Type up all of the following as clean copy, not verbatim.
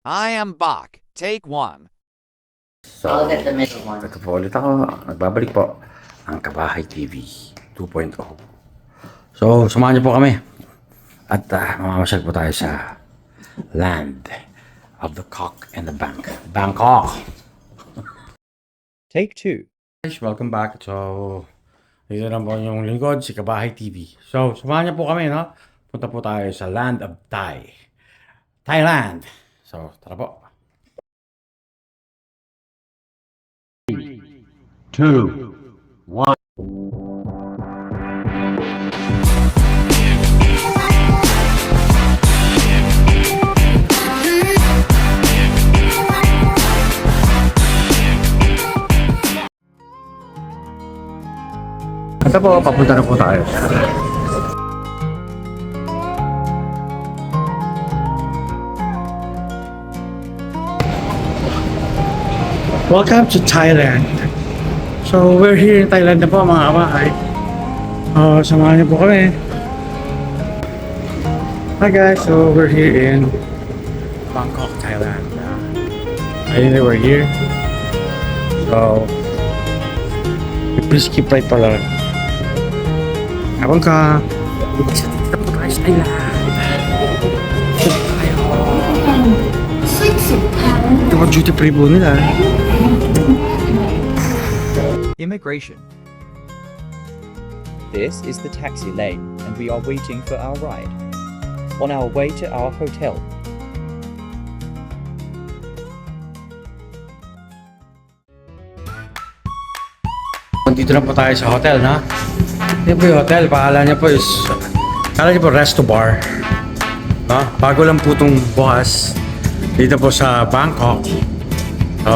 I am Bach. Take one. I'll get the middle one. Ito po ulit ako. Nagbabalik po ang Kabahay TV 2.0. So, samahan niyo po kami. At mamamasyal po tayo sa Land of the Cock and the Bank. Bangkok! Take two. Guys, welcome back. So, dito na po yung lingkod, si Kabahay TV. So, samahan niyo po kami, no? Punta po tayo sa Land of Thailand. So, tara po. 2, 1. Ito po, papunta na po tayo. Welcome to Thailand. So we're here in Thailand na po mga kabahay. Samahan niyo po kami. Hi guys, so we're here in Bangkok, Thailand. I think we're here. So please keep right pala. Abang ka. Guys, Thailand. Ito pa duty free po nila. Immigration. This is the taxi lane and we are waiting for our ride. On our way to our hotel. Dito na po tayo sa hotel, na? Ito po yung hotel. Pahala niya po is, kala niya po resto bar. Bago lang po itong bukas. Dito po sa Bangkok. So,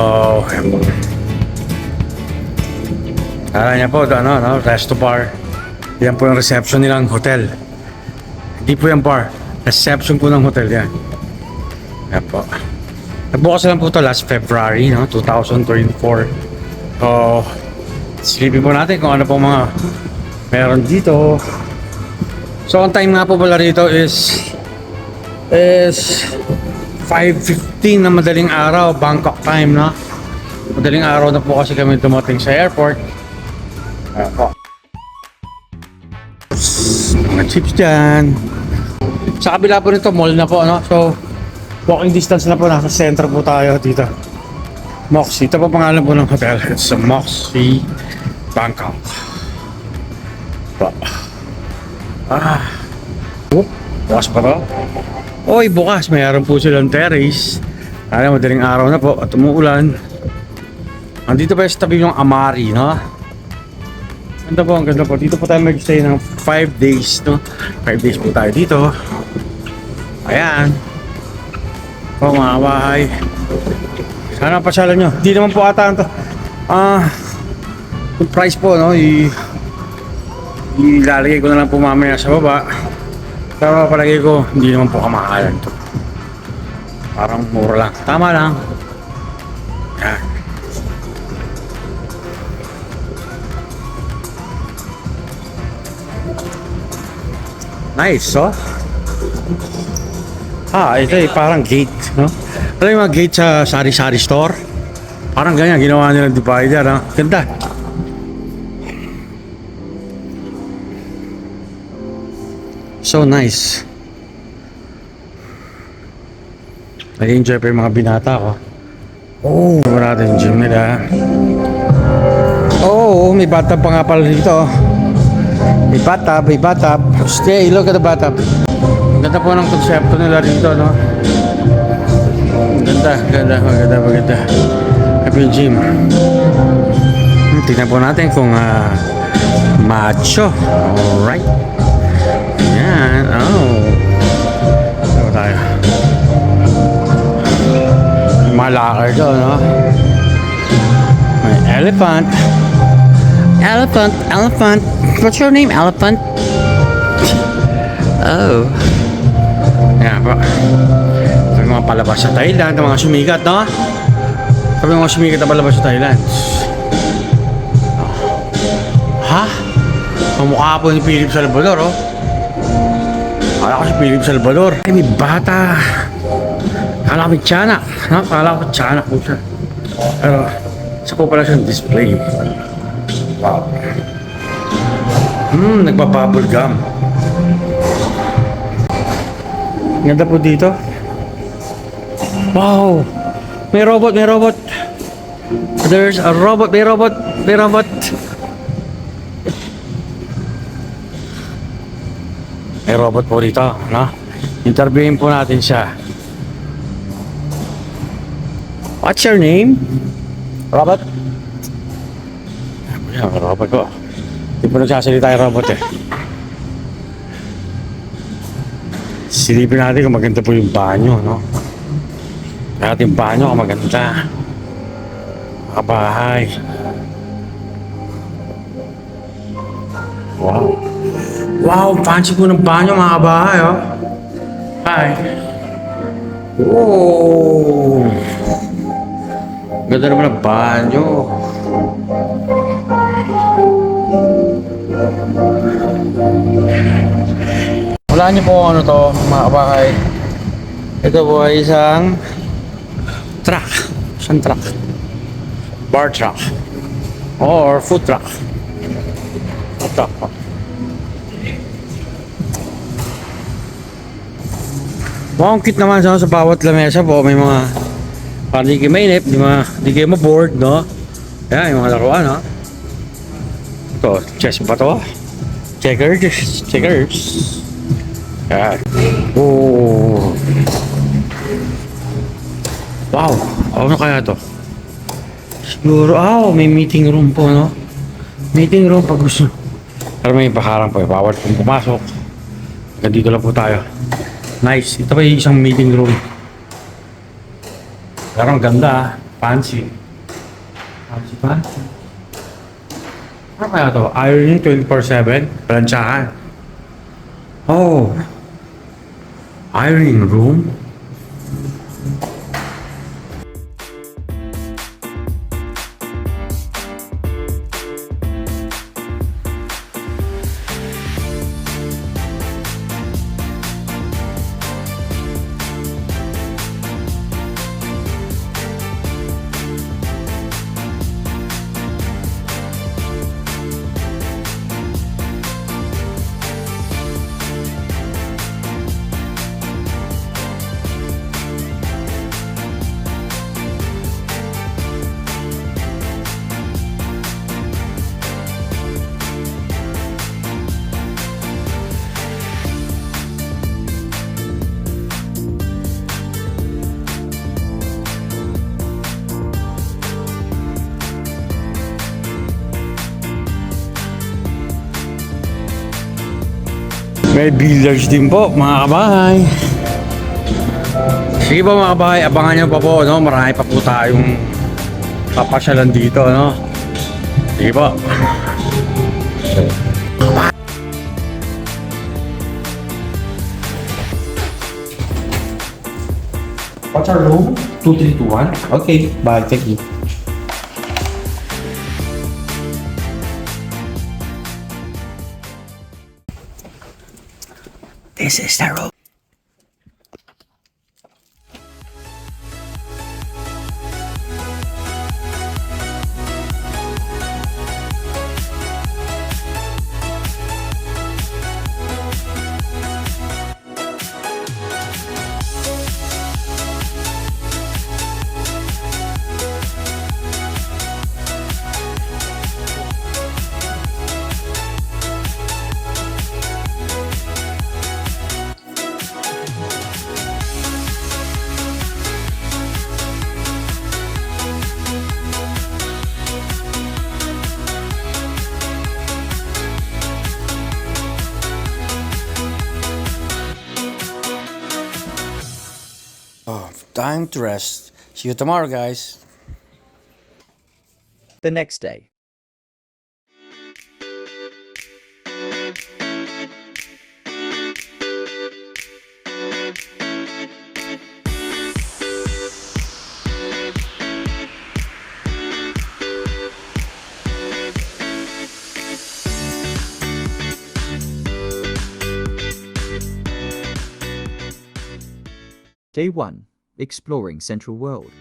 ayan po. Kala niya po, resto bar. Yan po yung reception nilang hotel. Hindi po yung bar. Reception po ng hotel yan. Ayan po. Nagbukas lang po ito last February, 2024. So, silipin po natin kung ano po mga meron dito. So, ang time nga po pala rito is 5:15 na madaling araw, Bangkok time, no? Madaling araw na po kasi kami dumating sa airport. Ayan po. Mga chips dyan. Sa kabila po nito, mall na po, no? So, walking distance na po, nasa center po tayo dito. Moxie. Ito po pangalan po ng hotel. It's a Moxie Bangkok. Bukas pa to? Oy, bukas. Mayroon po silang terrace. Kaya madaling araw na po at umuulan. Andito pa sa tabi yung Amari, no? Ganda po, ang ganda po. Dito po tayo mag-stay ng 5 days, no? 5 days po tayo dito. Ayan. Po, mga bahay. Sana pasyalan nyo. Hindi naman po ata ito. Yung price po, no? Ilalagay ko na lang po mamaya sa baba. Pero palagay ko, hindi naman po kamakalan ito. Parang mura lang. Tama lang. Yan. Nice, oh. Ito parang gate, no? Alam yung mga gate sa sari-sari store? Parang ganyan, ginawa nila divider, ha? Ganda. So nice. Nag-enjoy pa yung mga binata ko. Oh, marami yung gym nila. Oh, may bathtub pa nga pala dito. May bathtub. Stay, look at the bathtub. Ganda po ng konsepto nila dito, no? Maganda. Happy gym. Tingnan po natin kung macho. Alright. Yan. Ano tayo? May malakar doon, no? May elephant. Elephant. What's your name, elephant? Oh. Yan po. Sabi mga palabas sa Thailand, mga sumikat, no? Sabi mga sumikat na palabas sa Thailand. Ha? Kamukha po ni Philip Salvador, oh. Kala ko si Philip Salvador. Ay, may bata. Kala ko tiyanak. No? Kala ko tiyanak po siya. Pero, isa po pala siyang display. Wow. Nagpa-bubble gum. Ganda po dito. Wow! May robot, may robot. There's a robot, may robot, may robot. May robot po dito, no? Interviewin po natin siya. What's your name? Robot? Yan, robot ko. Hindi po nagsasalita yung robot eh. Silipin natin kung maganda po yung banyo, no? Kaya yung banyo kung maganda. Makabahay. Wow. Wow, fancy po ng banyo mga kabahay, oh. Hi. Oh. Ganda naman ng banyo. Wala niyo po kung ano to, mga kabahay. Ito po ay isang truck. Isang truck. Bar truck. Or food truck. Food truck po. Wow, ang cute naman sa bawat lamesa po. May mga parang di kayo mainip, di kayo ma-board, no? Ayan, yung mga laruan, no? Ito, chess ba to? Checkers. Checkers. Ayan. Oh. Wow, ano kaya to? Siguro, may meeting room po, no? Meeting room pag gusto. Pero may pakarang po, bawal pong pumasok. Dito lang po tayo. Nice. Ito pa yung isang meeting room. Pero ang ganda, fancy. Fancy. Ano kaya to? Ironing 24/7? Planchahan. Oh. Ironing room? May billiards din po, mga kabahay. Sige po mga kabahay, abangan nyo pa po, no? Marami pa po tayong papasyalan dito, no? Sige po. What's our room? 2321? Okay, bye, thank you. This is the room. Time to rest. See you tomorrow, guys. The next day. Day 1. exploring Central World.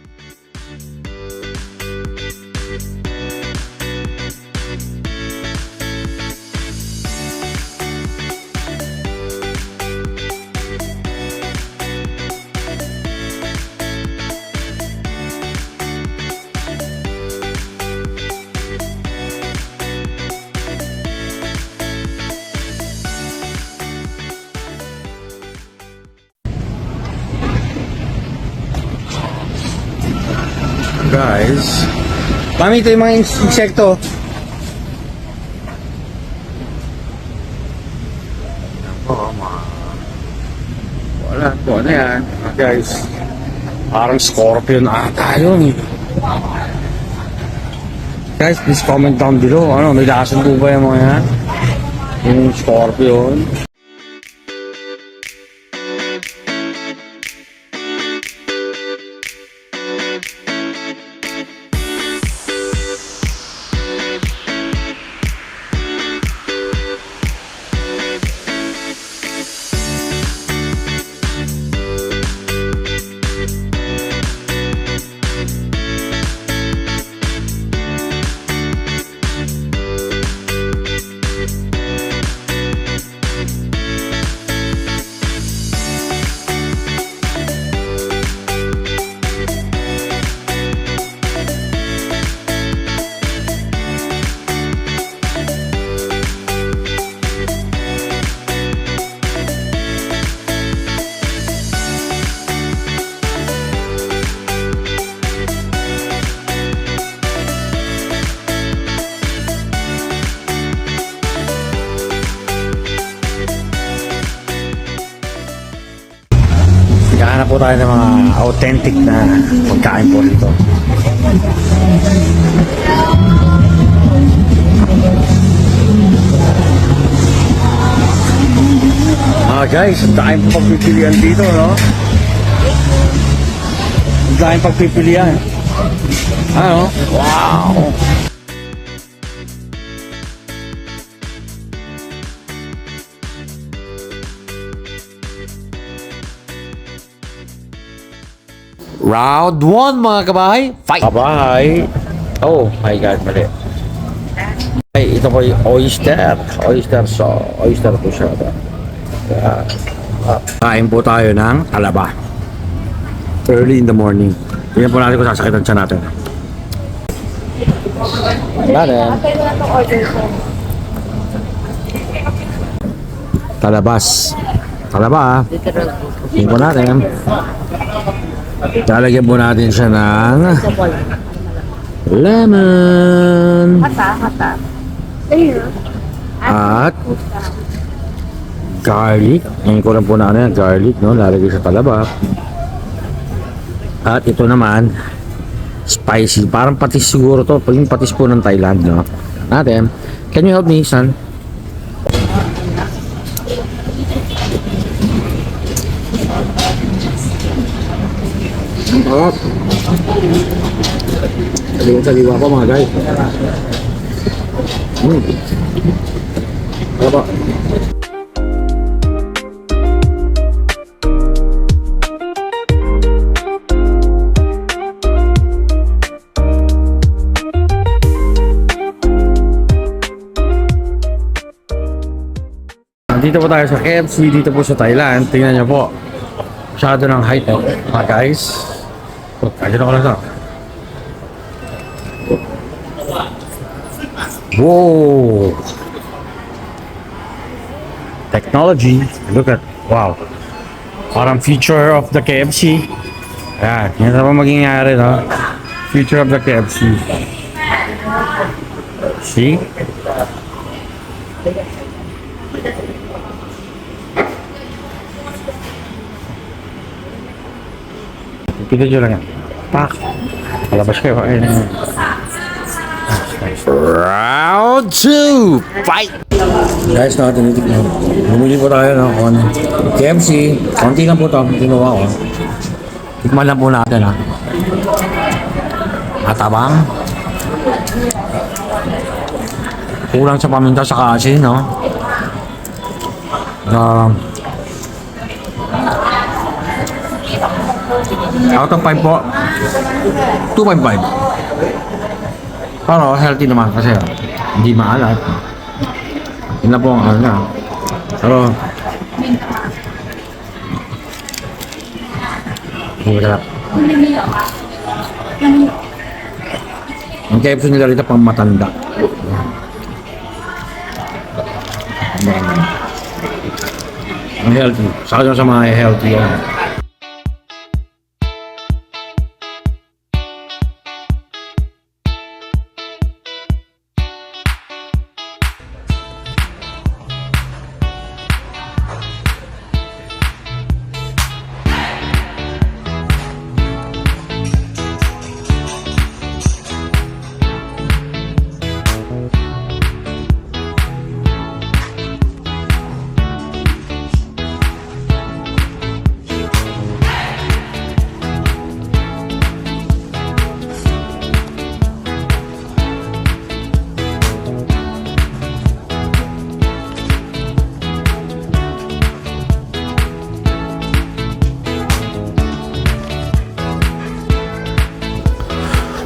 Guys, mami, ito yung mga insekto. Wala po, ano yan? Guys, parang scorpion ata yun. Guys, please comment down below. Ano, may lason po ba yung mga yan? Yung scorpion. Naghahanap po tayo ng mga authentic na pagkain po rito. Guys, ang dahil pagpipilian dito, no? Ang dahil pagpipilian. Ano? Wow! Round 1, mga kabahay. Fight! Kabahay! Oh my God, mali. Ay, ito po yung oyster. Oyster sauce. Oyster po siya. Kain po tayo ng talaba. Early in the morning. Tingnan po natin kung sasakit ang tiyan natin. Natin. Talabas. Talaba. Tingnan po natin. Lalagyan po natin siya ng lemon. At garlic. Ngayon ko lang po na ano yan, garlic, no? Lalagay sa talaba. At ito naman, spicy. Parang patis siguro to. Yung patis po ng Thailand, no? Natin. Can you help me, son? Sarap. Saliwa pa mga guys. Sarap. Dito po tayo sa KFC, dito po sa Thailand. Tingnan nyo po. Masyado ng high-tech mga guys. Kaya na ko lang sa. Whoa! Technology. Look at, wow. Parang future of the KFC. Ayan, yan na po magiging no? Future of the KFC. See? Kita nyo lang yan. Pak! Palabas kayo. Ayun. Round 2, fight! Guys, tinitig na. Bumili po tayo ng KFC. Konti lang po ito. Ginawa ko. Tikman lang po natin ha. Matabang. Kulang sa paminta sa asin, no? Out of 5 po, 2.5. Pero healthy naman kasi hindi maalat. Yun na po ang ano na. Pero hindi masarap. Ang KFC nila rito pang matanda. Ang healthy. Sa akin sa mga healthy yan.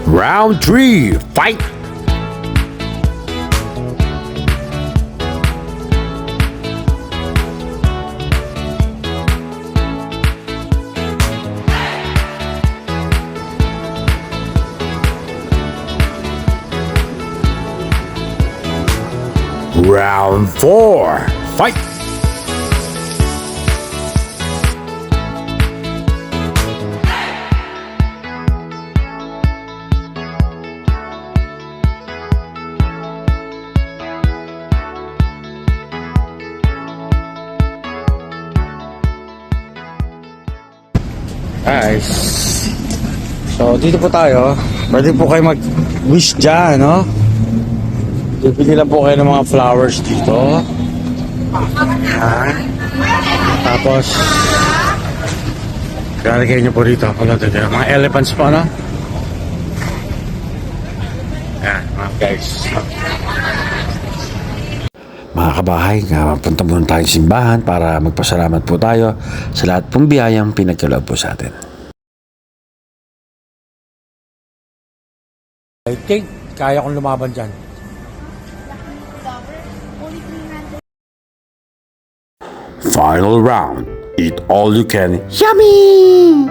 Round 3, fight! Round 4, fight! Guys, so dito po tayo. Pwede po kayo mag-wish dyan, no? Bibili lang po kayo ng mga flowers dito. Yan. Tapos, lalagay nyo po dito. Mga elephants po, no? Yan, mga guys. Mga kabahay, punta muna tayong simbahan para magpasalamat po tayo sa lahat pong biyayang pinagkaloob po sa atin. I think kaya kong lumaban dyan. Final round, eat all you can. Yummy!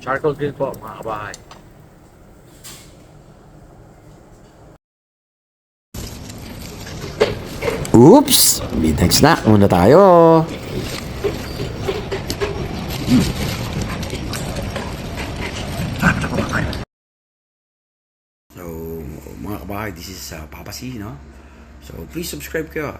Charcoal grill po, mga kabahay. Oops! Midnight snack muna tayo. So, mga kabahay, this is Papa C, no? So, please subscribe kayo.